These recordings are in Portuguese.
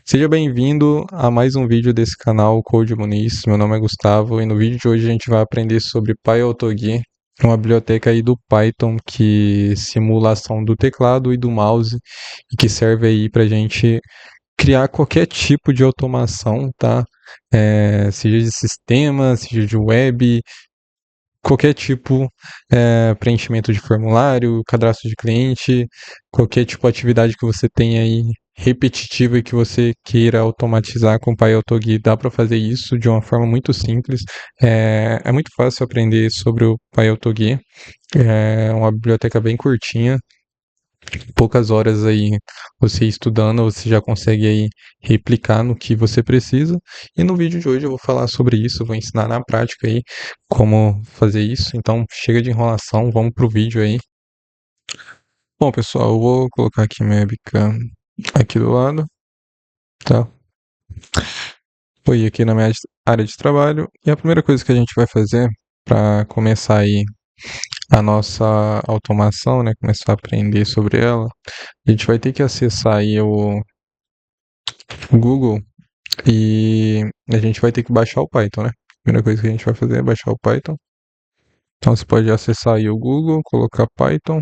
Seja bem-vindo a mais um vídeo desse canal Code Muniz. Meu nome é Gustavo e no vídeo de hoje a gente vai aprender sobre PyAutoGui, uma biblioteca aí do Python que simula a ação do teclado e do mouse e que serve aí para a gente criar qualquer tipo de automação, tá? Seja de sistema, seja de web, qualquer tipo, preenchimento de formulário, cadastro de cliente, qualquer tipo de atividade que você tenha aí repetitiva e que você queira automatizar com o PyAutoGui, dá para fazer isso de uma forma muito simples. É muito fácil aprender sobre o PyAutoGui, é uma biblioteca bem curtinha, poucas horas aí você estudando, você já consegue aí replicar no que você precisa. E no vídeo de hoje eu vou falar sobre isso, vou ensinar na prática aí como fazer isso. Então chega de enrolação, vamos pro vídeo aí. Bom, pessoal, eu vou colocar aqui minha webcam aqui do lado, tá? Vou ir aqui na minha área de trabalho e a primeira coisa que a gente vai fazer para começar aí a nossa automação, né, começar a aprender sobre ela, a gente vai ter que acessar aí o Google e a gente vai ter que baixar o Python, né? A primeira coisa que a gente vai fazer é baixar o Python. Então você pode acessar aí o Google, colocar Python,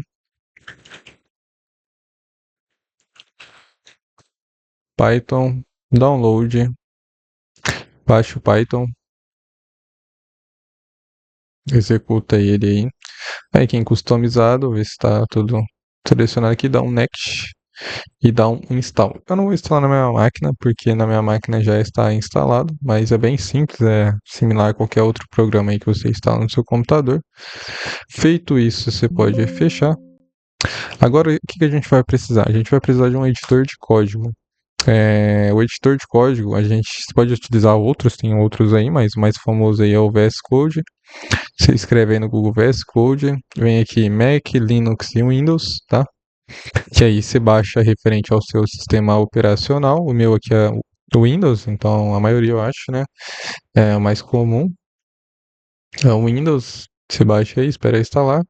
download, baixa o Python, executa ele aí. Aí aqui em customizado, ver se está tudo selecionado aqui, dá um next e dá um install. Eu não vou instalar na minha máquina, porque na minha máquina já está instalado, mas é bem simples, é similar a qualquer outro programa aí que você instala no seu computador. Feito isso, você pode fechar. Agora, o que a gente vai precisar? A gente vai precisar de um editor de código. O editor de código, a gente pode utilizar outros, tem outros aí, mas o mais famoso aí é o VS Code. Você escreve aí no Google VS Code, vem aqui Mac, Linux e Windows, tá? Que aí você baixa referente ao seu sistema operacional. O meu aqui é o Windows, então a maioria eu acho, né? É o mais comum. É o Windows, você baixa aí, espera instalar.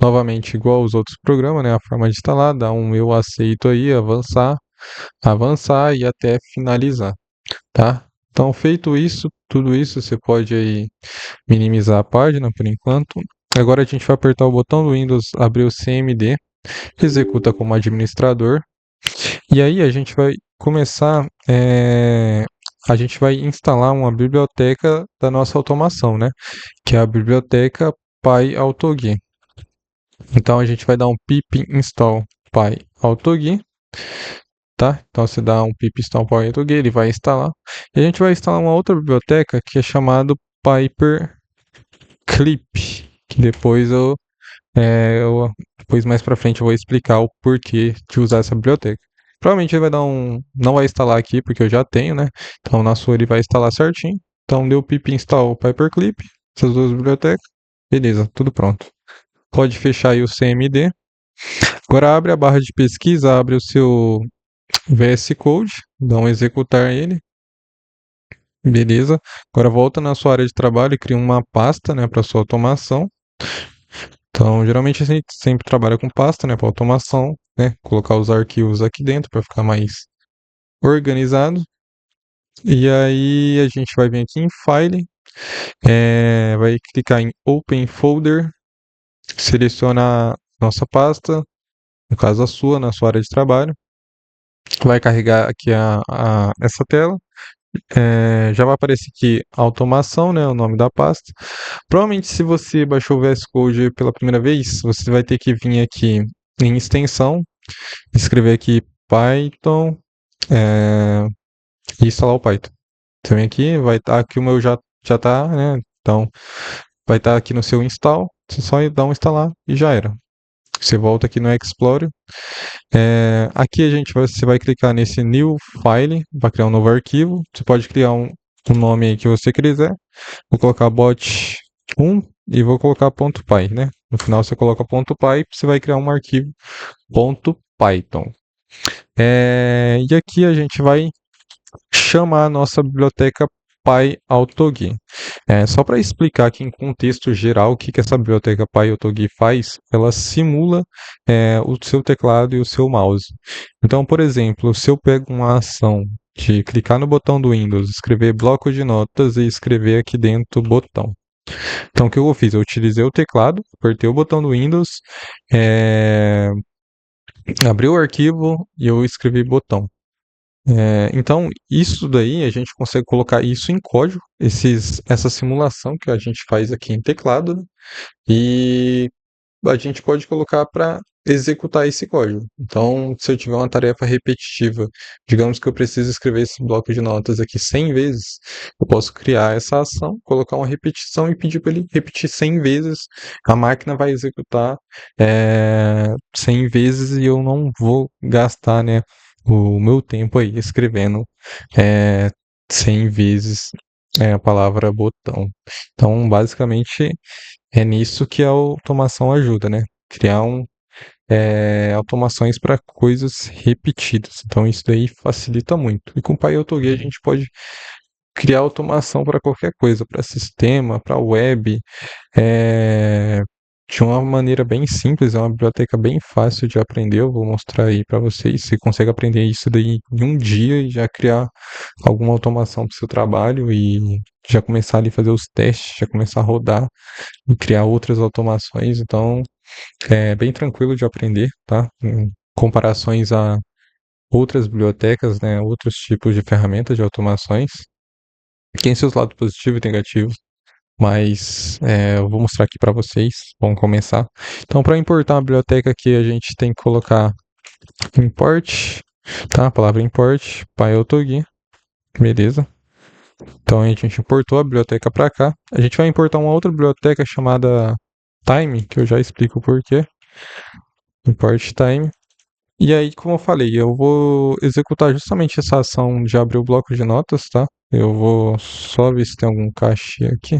Novamente, igual aos outros programas, né? A forma de instalar, dá um eu aceito aí, avançar e até finalizar, tá? Então, feito isso, tudo isso, você pode aí minimizar a página por enquanto. Agora a gente vai apertar o botão do Windows, abrir o CMD, executa como administrador. E aí a gente vai começar, a gente vai instalar uma biblioteca da nossa automação, né? Que é a biblioteca PyAutoGui. Então a gente vai dar um pip install PyAutoGui, tá? Então você dá um pip install PyAutoGui, ele vai instalar. E a gente vai instalar uma outra biblioteca que é chamada Paperclip, que depois mais para frente eu vou explicar o porquê de usar essa biblioteca. Provavelmente ele vai dar não vai instalar aqui porque eu já tenho, né? Então na sua ele vai instalar certinho. Então deu pip install Paperclip, essas duas bibliotecas. Beleza, tudo pronto. Pode fechar aí o CMD. Agora abre a barra de pesquisa, abre o seu VS Code, dá um executar ele. Beleza. Agora volta na sua área de trabalho e cria uma pasta, né, para sua automação. Então, geralmente a gente sempre trabalha com pasta, né, para automação, né, colocar os arquivos aqui dentro para ficar mais organizado. E aí a gente vai vir aqui em File, vai clicar em Open Folder, seleciona a nossa pasta, no caso a sua, na sua área de trabalho. Vai carregar aqui essa tela. Já vai aparecer aqui automação, né, o nome da pasta. Provavelmente, se você baixou o VS Code pela primeira vez, você vai ter que vir aqui em extensão, escrever aqui Python e instalar o Python. Você vem aqui, vai estar aqui o meu já tá, né? Então vai estar aqui no seu install, você só dá um instalar e já era. Você volta aqui no Explorer. Aqui você vai clicar nesse New File, vai criar um novo arquivo. Você pode criar um nome aí que você quiser. Vou colocar bot 1 e vou colocar .py, né? No final você coloca .py, você vai criar um arquivo .python. E aqui a gente vai chamar a nossa biblioteca PyAutoGui. Só para explicar aqui em contexto geral o que essa biblioteca PyAutoGui faz, ela simula o seu teclado e o seu mouse. Então, por exemplo, se eu pego uma ação de clicar no botão do Windows, escrever bloco de notas e escrever aqui dentro botão. Então, o que eu fiz? Eu utilizei o teclado, apertei o botão do Windows, abri o arquivo e eu escrevi botão. Então, isso daí a gente consegue colocar isso em código, essa simulação que a gente faz aqui em teclado, né? E a gente pode colocar para executar esse código. Então, se eu tiver uma tarefa repetitiva, digamos que eu preciso escrever esse bloco de notas aqui 100 vezes, eu posso criar essa ação, colocar uma repetição e pedir para ele repetir 100 vezes. A máquina vai executar 100 vezes e eu não vou gastar, né, o meu tempo aí escrevendo é, 100 vezes a palavra botão. Então, basicamente, é nisso que a automação ajuda, né? Criar automações para coisas repetidas. Então isso daí facilita muito. E com o PyAutoGui a gente pode criar automação para qualquer coisa, para sistema, para web, é, de uma maneira bem simples. É uma biblioteca bem fácil de aprender. Eu vou mostrar aí para vocês. Você consegue aprender isso daí em um dia e já criar alguma automação para o seu trabalho e já começar ali a fazer os testes, já começar a rodar e criar outras automações. Então, é bem tranquilo de aprender, tá? Em comparações a outras bibliotecas, né? Outros tipos de ferramentas de automações. Tem seus lados positivos e negativos, mas eu vou mostrar aqui para vocês. Vamos começar. Então, para importar uma biblioteca aqui, a gente tem que colocar import, tá? A palavra import, PyAutoGui, beleza? Então, a gente importou a biblioteca para cá. A gente vai importar uma outra biblioteca chamada Time, que eu já explico o porquê. Import Time. E aí, como eu falei, eu vou executar justamente essa ação de abrir o bloco de notas, tá? Eu vou só ver se tem algum cache aqui.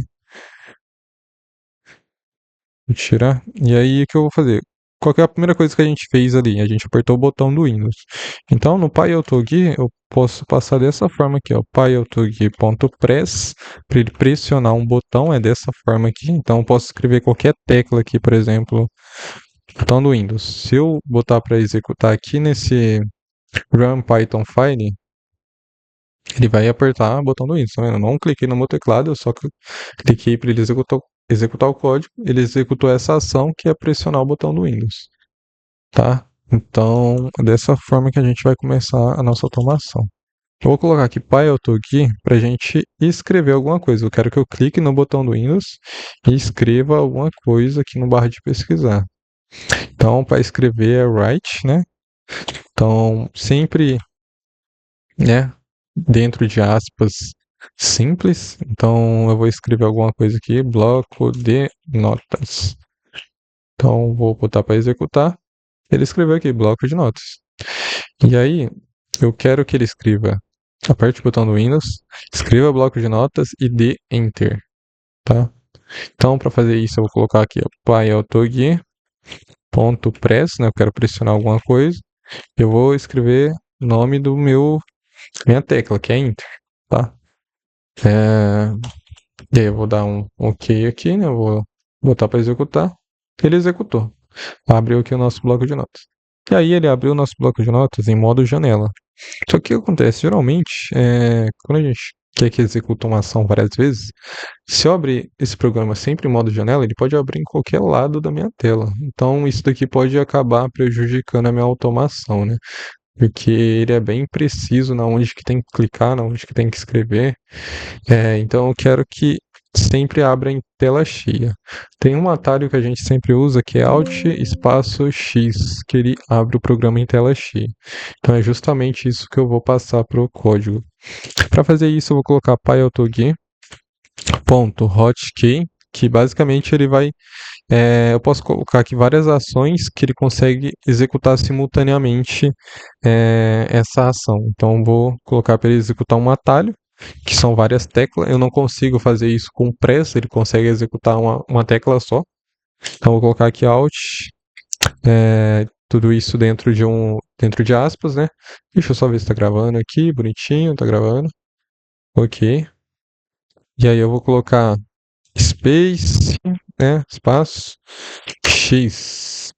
Vou tirar. E aí, o que eu vou fazer? Qual que é a primeira coisa que a gente fez ali? A gente apertou o botão do Windows. Então, no PyAutoGui, eu posso passar dessa forma aqui, ó. PyAutoGui.press, para ele pressionar um botão, é dessa forma aqui. Então, eu posso escrever qualquer tecla aqui, por exemplo, botão do Windows. Se eu botar para executar aqui nesse Run Python File, ele vai apertar o botão do Windows, tá vendo? Eu não cliquei no meu teclado, eu só cliquei para ele executar o código. Ele executou essa ação que é pressionar o botão do Windows, tá? Então, é dessa forma que a gente vai começar a nossa automação. Eu vou colocar aqui PyAutoGui para a gente escrever alguma coisa. Eu quero que eu clique no botão do Windows e escreva alguma coisa aqui no barra de pesquisar. Então, para escrever é write, né? Então, sempre, né, dentro de aspas simples. Então eu vou escrever alguma coisa aqui, bloco de notas. Então vou botar para executar. Ele escreveu aqui, bloco de notas. E aí eu quero que ele escreva, aperte o botão do Windows, escreva bloco de notas e dê Enter, tá? Então para fazer isso eu vou colocar aqui PyAutoGui.press, né? Eu quero pressionar alguma coisa. Eu vou escrever o nome do minha tecla, que é Enter, tá? É, E aí eu vou dar um OK aqui, né? Eu vou botar para executar. Ele executou. Abriu aqui o nosso bloco de notas. E aí ele abriu o nosso bloco de notas em modo janela. Só que o que acontece? Geralmente, quando a gente quer que execute uma ação várias vezes, se eu abrir esse programa sempre em modo janela, ele pode abrir em qualquer lado da minha tela. Então isso daqui pode acabar prejudicando a minha automação, né? Porque ele é bem preciso na onde que tem que clicar, na onde que tem que escrever. Então eu quero que sempre abra em tela cheia. Tem um atalho que a gente sempre usa que é Alt espaço X, que ele abre o programa em tela cheia. Então é justamente isso que eu vou passar para o código. Para fazer isso eu vou colocar PyAutoGui.hotkey, que basicamente ele vai eu posso colocar aqui várias ações que ele consegue executar simultaneamente essa ação. Então, vou colocar para ele executar um atalho, que são várias teclas. Eu não consigo fazer isso com pressa, ele consegue executar uma tecla só. Então, vou colocar aqui Alt, tudo isso dentro de aspas, né? Deixa eu só ver se está gravando aqui, bonitinho, está gravando. Ok. E aí eu vou colocar space, né? Espaço X.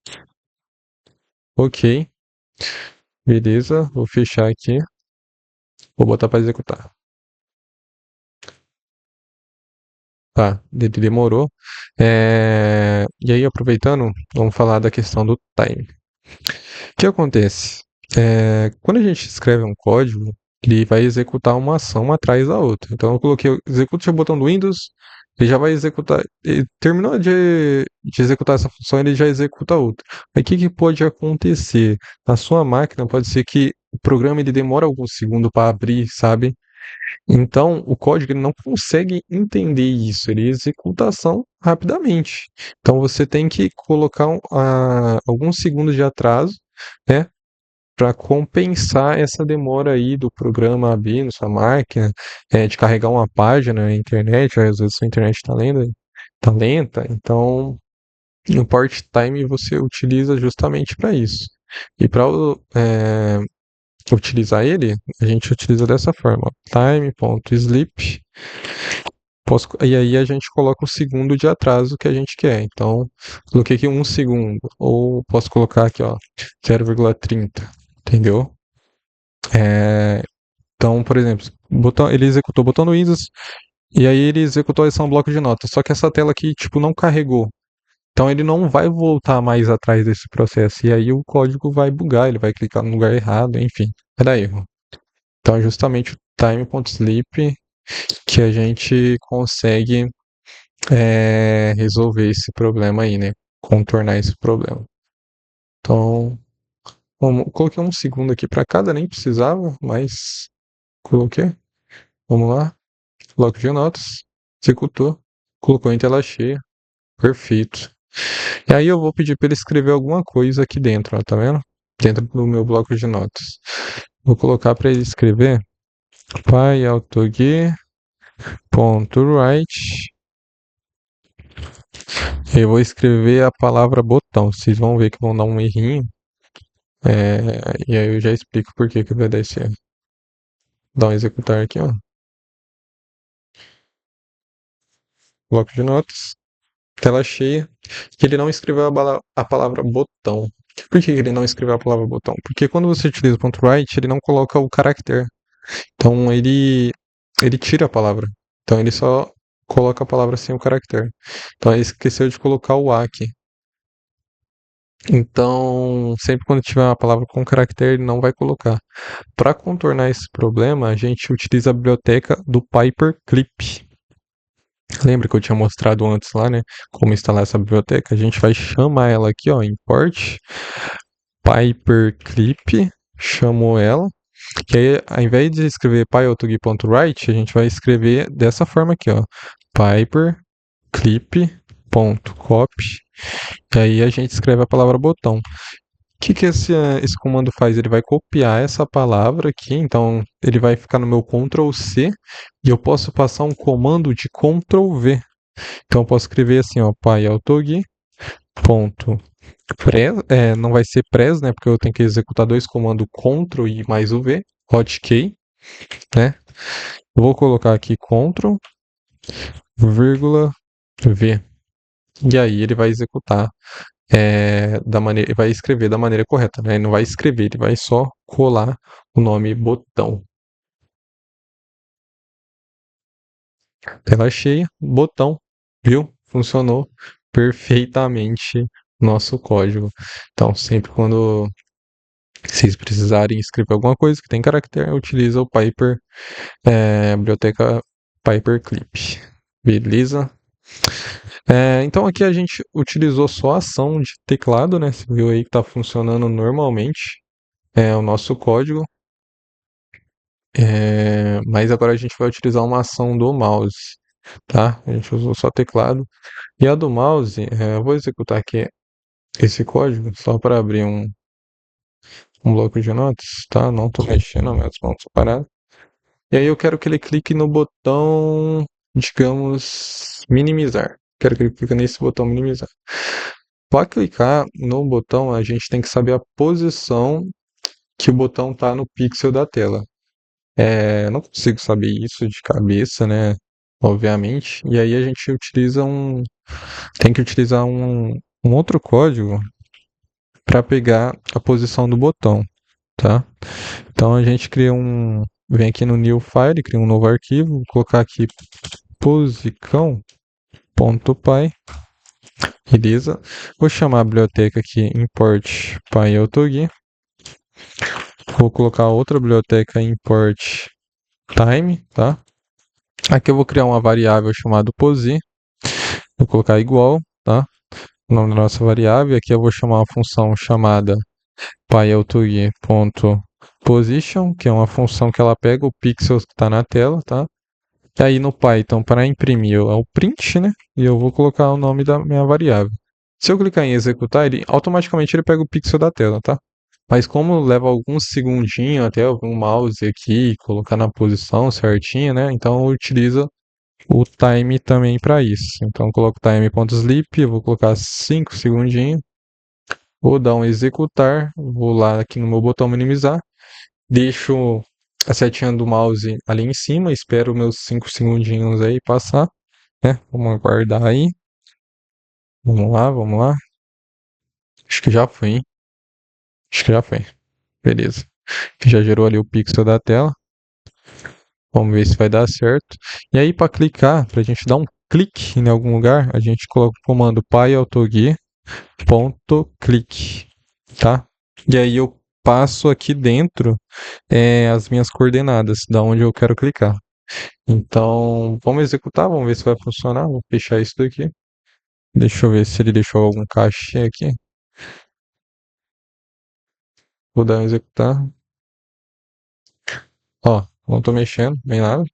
Ok, beleza. Vou fechar aqui. Vou botar para executar. Tá, ele demorou. E aí, aproveitando, vamos falar da questão do time. O que acontece? Quando a gente escreve um código, ele vai executar uma ação atrás da outra. Então, eu coloquei, execute o botão do Windows, ele já vai executar. Ele terminou de executar essa função, ele já executa outra. Aí, o que pode acontecer? Na sua máquina, pode ser que o programa ele demora alguns segundos para abrir, sabe? Então, o código ele não consegue entender isso, ele executa a ação rapidamente. Então, você tem que colocar alguns segundos de atraso, né, para compensar essa demora aí do programa abrir na sua máquina, de carregar uma página na internet, às vezes a internet tá lenta, então no part time você utiliza justamente para isso. E para utilizar ele, a gente utiliza dessa forma: time.sleep. E aí a gente coloca o segundo de atraso que a gente quer. Então, coloquei aqui 1 segundo. Ou posso colocar aqui, ó, 0,30. Entendeu? É, então, por exemplo, ele executou o botão do Windows e aí ele executou esse bloco de notas. Só que essa tela aqui, tipo, não carregou. Então ele não vai voltar mais atrás desse processo. E aí o código vai bugar, ele vai clicar no lugar errado, enfim. Vai dar erro. Então é justamente o time.sleep que a gente consegue resolver esse problema aí, né? Contornar esse problema. Então, coloquei 1 segundo aqui para cada, nem precisava, mas coloquei. Vamos lá. Bloco de notas. Executou. Colocou em tela cheia. Perfeito. E aí eu vou pedir para ele escrever alguma coisa aqui dentro, ó, tá vendo? Dentro do meu bloco de notas. Vou colocar para ele escrever pyautogui.write. Eu vou escrever a palavra botão. Vocês vão ver que vão dar um errinho. E aí eu já explico por que vai dar esse erro. Dá um executar aqui, ó. Bloco de notas. Tela cheia. Que ele não escreveu a palavra botão. Por que ele não escreveu a palavra botão? Porque quando você utiliza o .write, ele não coloca o caractere. Então ele tira a palavra. Então ele só coloca a palavra sem o caractere. Então ele esqueceu de colocar o A aqui. Então, sempre quando tiver uma palavra com caractere, ele não vai colocar. Para contornar esse problema, a gente utiliza a biblioteca do Paperclip. Lembra que eu tinha mostrado antes lá, né? Como instalar essa biblioteca? A gente vai chamar ela aqui, ó, import Paperclip. Chamou ela. Que aí, ao invés de escrever pyautogui.write, a gente vai escrever dessa forma aqui, ó. Paperclip.copy. E aí a gente escreve a palavra botão. O que esse comando faz? Ele vai copiar essa palavra aqui, então ele vai ficar no meu Ctrl C e eu posso passar um comando de Ctrl V. Então eu posso escrever assim, ó, pyautogui.pres, não vai ser pres, né, porque eu tenho que executar dois comandos Ctrl e mais o V, hotkey, né? Vou colocar aqui Ctrl, vírgula, V. E aí ele vai executar ele vai escrever da maneira correta, né? Ele não vai escrever, ele vai só colar o nome botão. Tela cheia, botão, viu? Funcionou perfeitamente nosso código. Então, sempre quando vocês precisarem escrever alguma coisa que tem caractere, utiliza o biblioteca Paperclip. Beleza? Então aqui a gente utilizou só a ação de teclado, né? Você viu aí que está funcionando normalmente. O nosso código. Mas agora a gente vai utilizar uma ação do mouse, tá? A gente usou só teclado. E a do mouse, eu vou executar aqui esse código só para abrir um bloco de notas, tá? Não estou mexendo, minhas mãos estão paradas. E aí eu quero que ele clique no botão, digamos, minimizar. Quero que ele clique nesse botão minimizar. Para clicar no botão, a gente tem que saber a posição que o botão está no pixel da tela. Não consigo saber isso de cabeça, né? obviamente. E aí a gente tem que utilizar um outro código para pegar a posição do botão, tá? Então a gente vem aqui no new file, cria um novo arquivo, vou colocar aqui posicão.py, beleza? Vou chamar a biblioteca aqui import pyautogui. Vou colocar outra biblioteca import time, tá? Aqui eu vou criar uma variável chamada posi, vou colocar igual, tá? O nome da nossa variável. Aqui eu vou chamar uma função chamada pyautogui.position, que é uma função que ela pega o pixel que está na tela, tá? E aí no Python, para imprimir, é o print, né? E eu vou colocar o nome da minha variável. Se eu clicar em executar, ele automaticamente ele pega o pixel da tela, tá? Mas como leva alguns segundinhos até eu o mouse aqui, colocar na posição certinha, né? Então utiliza o time também para isso. Então eu coloco time.sleep, eu vou colocar 5 segundinhos, vou dar um executar, vou lá aqui no meu botão minimizar, deixo a setinha do mouse ali em cima, espero meus 5 segundinhos aí passar, né? Vamos aguardar aí. Vamos lá, vamos lá. Acho que já foi, hein? Acho que já foi. Beleza. Já gerou ali o pixel da tela. Vamos ver se vai dar certo. E aí, para clicar, para a gente dar um clique em algum lugar, a gente coloca o comando pyautogui.click, tá? E aí eu passo aqui dentro as minhas coordenadas, da onde eu quero clicar. Então, vamos executar, vamos ver se vai funcionar. Vou fechar isso daqui. Deixa eu ver se ele deixou algum cachê aqui. Vou dar um executar. Ó, não tô mexendo, nem nada.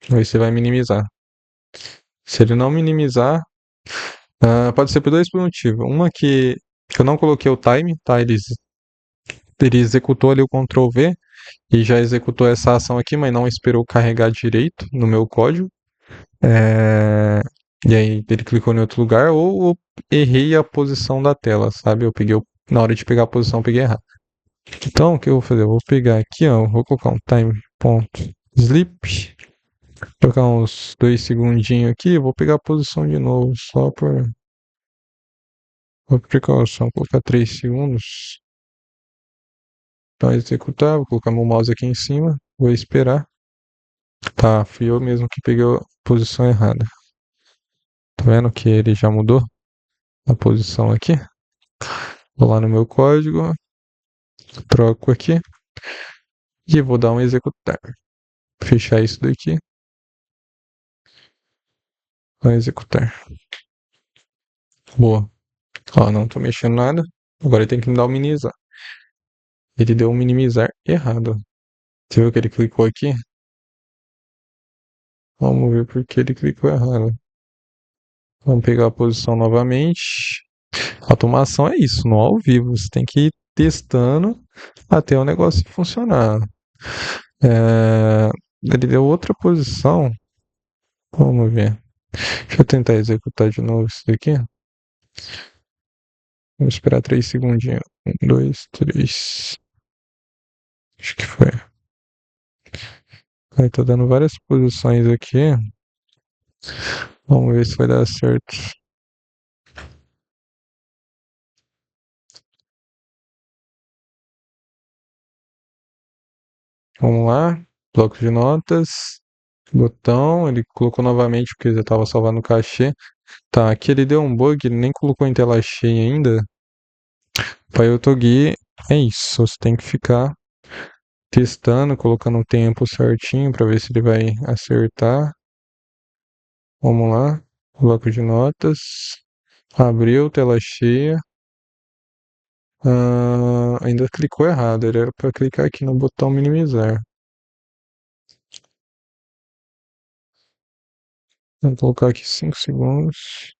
Aí você vai minimizar. Se ele não minimizar, pode ser por dois motivos. Uma que eu não coloquei o time, tá? Ele executou ali o Ctrl V e já executou essa ação aqui, mas não esperou carregar direito no meu código. É, E aí ele clicou em outro lugar, ou eu errei a posição da tela, sabe? Na hora de pegar a posição, eu peguei errado. Então, o que eu vou fazer? Eu vou pegar aqui, ó, vou colocar um time.sleep, colocar uns 2 segundinhos aqui, vou pegar a posição de novo, só por precaução, colocar 3 segundos para executar, vou colocar meu mouse aqui em cima, vou esperar. Tá, fui eu mesmo que peguei a posição errada. Tá vendo que ele já mudou a posição aqui? Vou lá no meu código, troco aqui e vou dar um executar. Fechar isso daqui, vai executar. Boa. Ó, não tô mexendo nada. Agora ele tem que me dar um minimizar. Ele deu um minimizar errado. Você viu que ele clicou aqui? Vamos ver por que ele clicou errado. Vamos pegar a posição novamente. Automação é isso, no ao vivo. Você tem que ir testando até o negócio funcionar. É, Ele deu outra posição. Vamos ver. Deixa eu tentar executar de novo isso daqui. Vamos esperar 3 segundinhos. Um, dois, três. Acho que foi. Aí tá dando várias posições aqui. Vamos ver se vai dar certo. Vamos lá. Bloco de notas. Botão. Ele colocou novamente porque já estava salvado no cachê. Tá, aqui ele deu um bug, ele nem colocou em tela cheia ainda. Para eu Togi, é isso. Você tem que ficar testando, colocando o tempo certinho para ver se ele vai acertar. Vamos lá. Bloco de notas. Abriu, tela cheia. Ainda clicou errado. Ele era para clicar aqui no botão minimizar. Vou colocar aqui 5 segundos.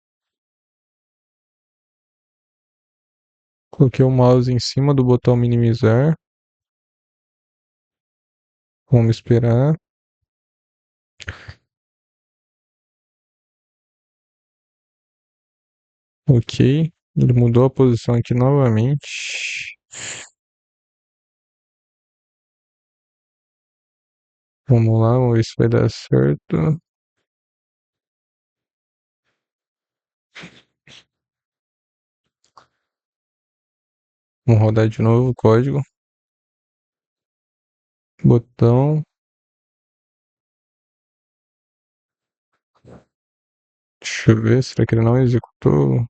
Coloquei o mouse em cima do botão minimizar. Vamos esperar. Ok. Ele mudou a posição aqui novamente. Vamos lá, vamos ver se vai dar certo. Vamos rodar de novo o código. Botão. Deixa eu ver, será que ele não executou?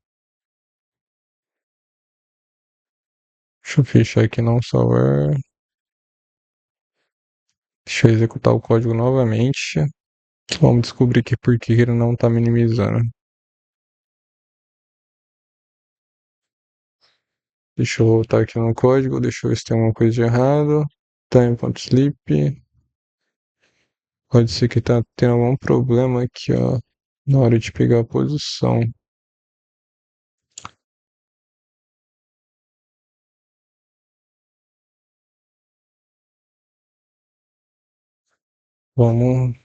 Deixa eu fechar aqui não salvar. Deixa eu executar o código novamente. Vamos descobrir aqui por que ele não está minimizando. Deixa eu voltar aqui no código, deixa eu ver se tem alguma coisa de errado. Time.sleep. Pode ser que tá tendo algum problema aqui, ó, na hora de pegar a posição. Vamos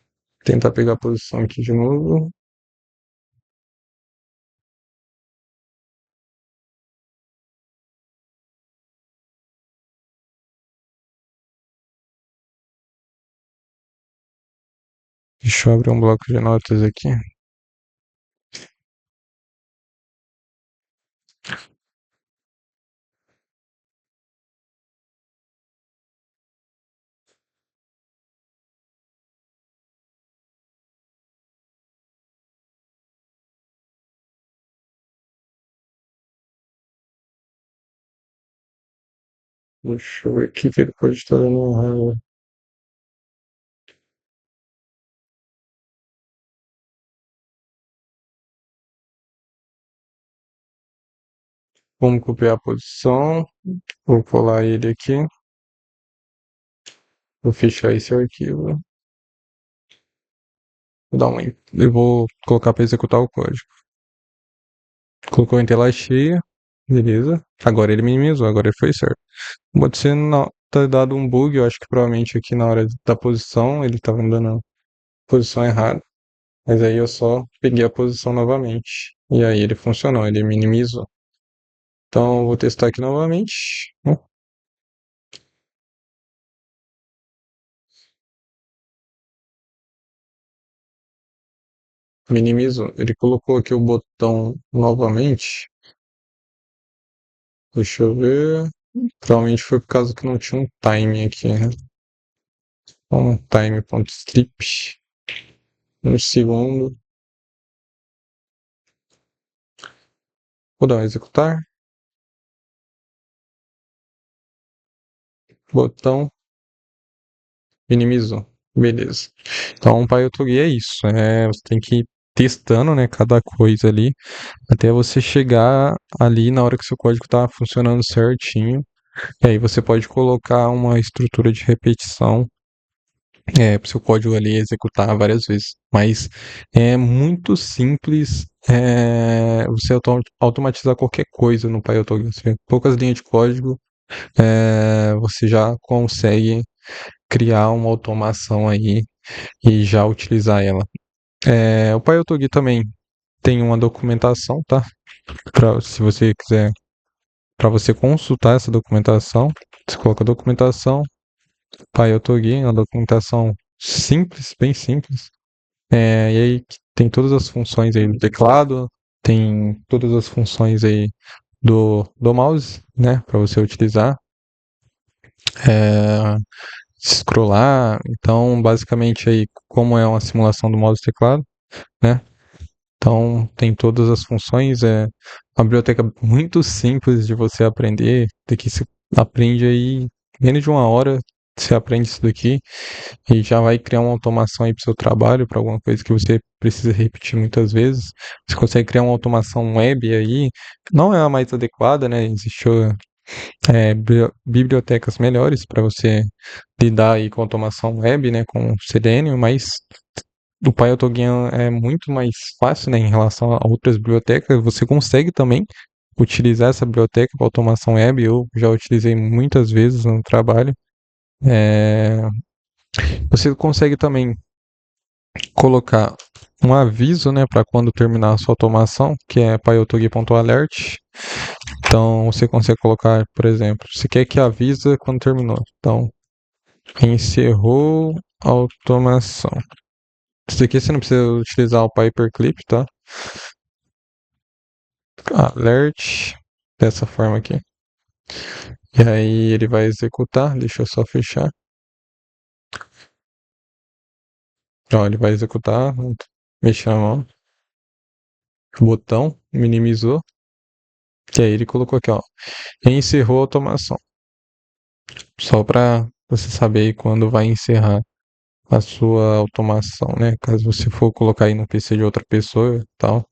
tentar pegar a posição aqui de novo. Deixa eu abrir um bloco de notas aqui. Deixa eu ver o que ele pode estar dando errado. Vamos copiar a posição. Vou colar ele aqui. Vou fechar esse arquivo. Eu vou colocar para executar o código. Colocou em tela cheia. Beleza. Agora ele minimizou, agora ele foi certo. Pode ser ter dado um bug, eu acho que provavelmente aqui na hora da posição ele estava dando a posição errada. Mas aí eu só peguei a posição novamente. E aí ele funcionou, ele minimizou. Então eu vou testar aqui novamente. Minimizou. Ele colocou aqui o botão novamente. Deixa eu ver. Provavelmente foi por causa que não tinha um time aqui, né? Um time.strip. Um segundo. Vou dar um executar. Botão. Minimizou. Beleza. Então, PyTorch é isso. Você tem que ir testando, né, cada coisa ali, até você chegar ali na hora que seu código está funcionando certinho. E aí você pode colocar uma estrutura de repetição para o seu código ali executar várias vezes. Mas é muito simples você automatizar qualquer coisa no PyTorch. Poucas linhas de código, você já consegue criar uma automação aí e já utilizar ela. O PyTorch também tem uma documentação, tá? Se você quiser, para você consultar essa documentação, você coloca documentação, PyTorch, uma documentação simples, bem simples. E aí tem todas as funções aí do teclado, tem todas as funções aí do mouse, né, para você utilizar. É, scrollar, então basicamente aí como é uma simulação do mouse e teclado, né? Então, tem todas as funções. É uma biblioteca muito simples de você aprender. Daqui você aprende aí, menos de uma hora, você aprende isso daqui e já vai criar uma automação aí para o seu trabalho, para alguma coisa que você precisa repetir muitas vezes. Você consegue criar uma automação web aí. Não é a mais adequada, né? Existem bibliotecas melhores para você lidar aí com automação web, né? Com Selenium, mas o PyAutoGAN é muito mais fácil, né, em relação a outras bibliotecas. Você consegue também utilizar essa biblioteca para automação web. Eu já utilizei muitas vezes no trabalho. É, Você consegue também colocar um aviso, né, para quando terminar a sua automação, que é PyAutoGAN.alert. Então você consegue colocar, por exemplo, você quer que avisa quando terminou. Então, encerrou a automação. Isso aqui você não precisa utilizar o Paperclip, tá? Alert dessa forma aqui. E aí ele vai executar, deixa eu só fechar. Ó, ele vai executar, mexer a mão, botão, minimizou, e aí ele colocou aqui, ó, encerrou a automação. Só para você saber aí quando vai encerrar a sua automação, né? Caso você for colocar aí no PC de outra pessoa e tal.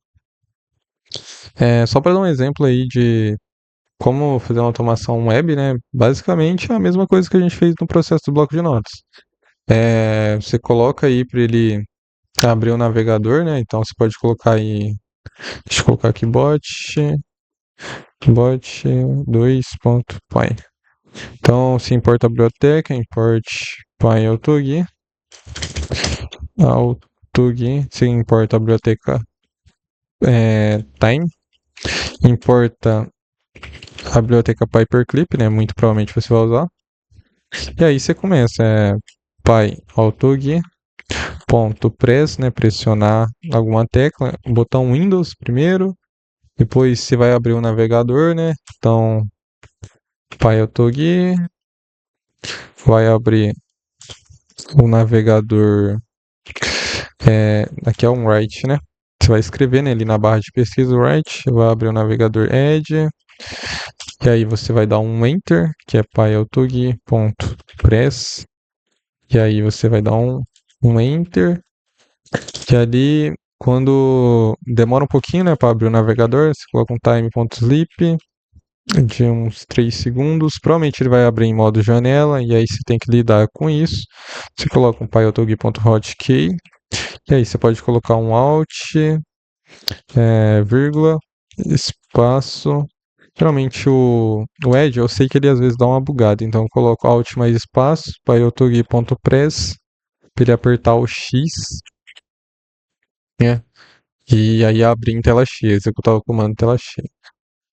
Só para dar um exemplo aí de como fazer uma automação web, né? Basicamente é a mesma coisa que a gente fez no processo do bloco de notas. Você coloca aí para ele abrir o navegador, né? Então você pode colocar aí, deixa eu colocar aqui bot2.py. Então se importa a biblioteca, import py autogui, se importa a biblioteca time, importa a biblioteca paperclip, né? Muito provavelmente você vai usar. E aí você começa, py.autogui.press, né? Pressionar alguma tecla, botão Windows primeiro, depois você vai abrir o navegador, né? Então, py.autogui, vai abrir o navegador, aqui é um write, né? Você vai escrever, né, ali na barra de pesquisa write, vai abrir o navegador Edge, e aí você vai dar um Enter, que é py.autogui.press, e aí você vai dar um Enter, que ali, quando demora um pouquinho, né, para abrir o navegador, você coloca um time.sleep de uns 3 segundos, provavelmente ele vai abrir em modo janela, e aí você tem que lidar com isso. Você coloca um py.autogui.hotkey, e aí você pode colocar um alt, vírgula, espaço. Geralmente o Edge, eu sei que ele às vezes dá uma bugada, então eu coloco alt mais espaço, pyotogi.press, para ele apertar o X, né? E aí abrir em tela cheia, executar o comando em tela cheia.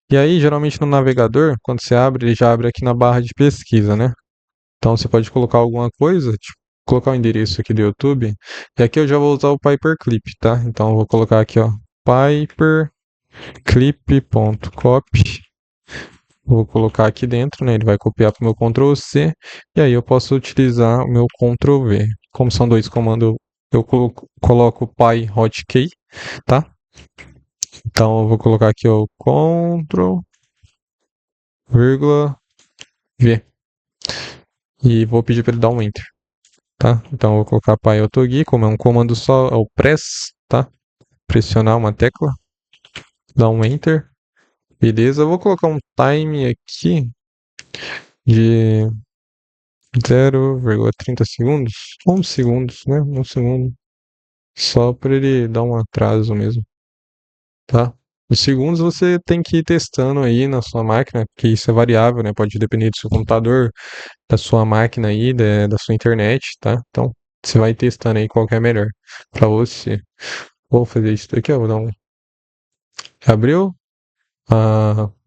E aí, geralmente no navegador, quando você abre, ele já abre aqui na barra de pesquisa, né? Então você pode colocar alguma coisa, tipo, colocar o endereço aqui do YouTube. E aqui eu já vou usar o Paperclip, tá? Então eu vou colocar aqui, ó, paperclip.copy. Vou colocar aqui dentro, né? Ele vai copiar para o meu Ctrl C. E aí eu posso utilizar o meu Ctrl V. Como são dois comandos, eu coloco PyHotkey, tá? Então eu vou colocar aqui o Ctrl, vírgula, V. E vou pedir para ele dar um Enter, tá? Então eu vou colocar PyAutoGui, como é um comando só, é o press, tá? Pressionar uma tecla, dar um Enter. Beleza, eu vou colocar um time aqui de 0,30 segundos, 11 segundos, né? 1 segundo, só para ele dar um atraso mesmo, tá? Os segundos você tem que ir testando aí na sua máquina, porque isso é variável, né? Pode depender do seu computador, da sua máquina aí, da sua internet, tá? Então, você vai testando aí qual que é melhor para você. Vou fazer isso daqui, ó. Vou dar um. Abriu.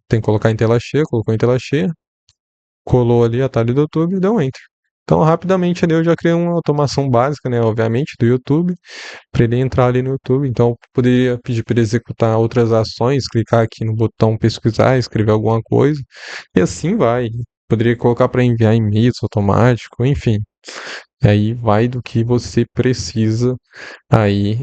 Tem que colocar em tela cheia, colocou em tela cheia. Colou ali a atalho do YouTube e deu um Enter. Então, rapidamente ali eu já criei uma automação básica, né? Obviamente, do YouTube, para ele entrar ali no YouTube. Então, eu poderia pedir para ele executar outras ações, clicar aqui no botão pesquisar, escrever alguma coisa, e assim vai. Poderia colocar para enviar e-mails automático, enfim. E aí vai do que você precisa aí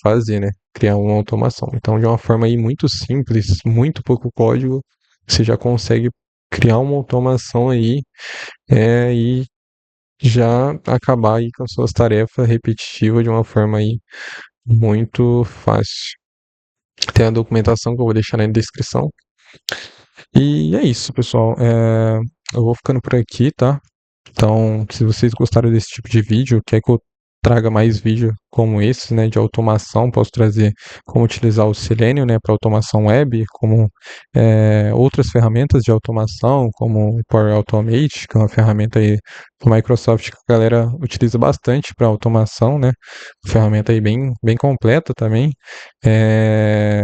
fazer, né? Criar uma automação. Então, de uma forma aí muito simples, muito pouco código, você já consegue criar uma automação aí e já acabar aí com as suas tarefas repetitivas de uma forma aí muito fácil. Tem a documentação que eu vou deixar na descrição. E é isso, pessoal. Eu vou ficando por aqui, tá? Então, se vocês gostaram desse tipo de vídeo, quer que eu traga mais vídeo como esse, né, de automação, posso trazer como utilizar o Selenium, né, para automação web, como outras ferramentas de automação, como o Power Automate, que é uma ferramenta aí do Microsoft que a galera utiliza bastante para automação, né, ferramenta aí bem, bem completa também, é,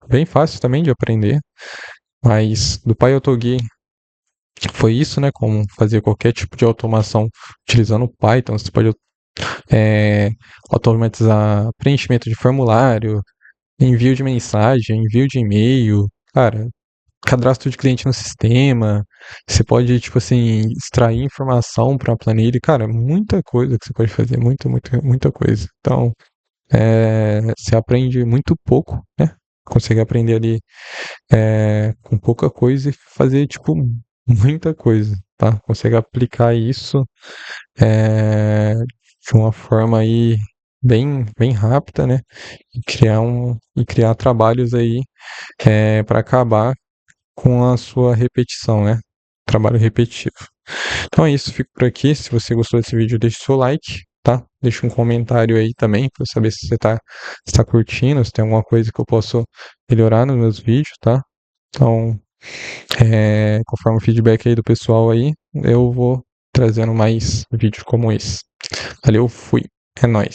bem fácil também de aprender, mas do PyAutoGui foi isso, né? Como fazer qualquer tipo de automação utilizando o Python. Você pode é, automatizar preenchimento de formulário, envio de mensagem, envio de e-mail. Cara, cadastro de cliente no sistema, você pode, tipo assim, extrair informação para a planilha, cara, muita coisa que você pode fazer, muita coisa. Então, você aprende muito pouco, né? Consegue aprender ali com pouca coisa e fazer, tipo, muita coisa, tá? Consegue aplicar isso de uma forma aí bem rápida, né? E criar trabalhos aí para acabar com a sua repetição, né? Trabalho repetitivo. Então é isso, fico por aqui. Se você gostou desse vídeo, deixe seu like, tá? Deixa um comentário aí também para saber se tá curtindo, se tem alguma coisa que eu posso melhorar nos meus vídeos, tá? Então, conforme o feedback aí do pessoal aí, eu vou trazendo mais vídeos como esse. Valeu, fui. É nóis.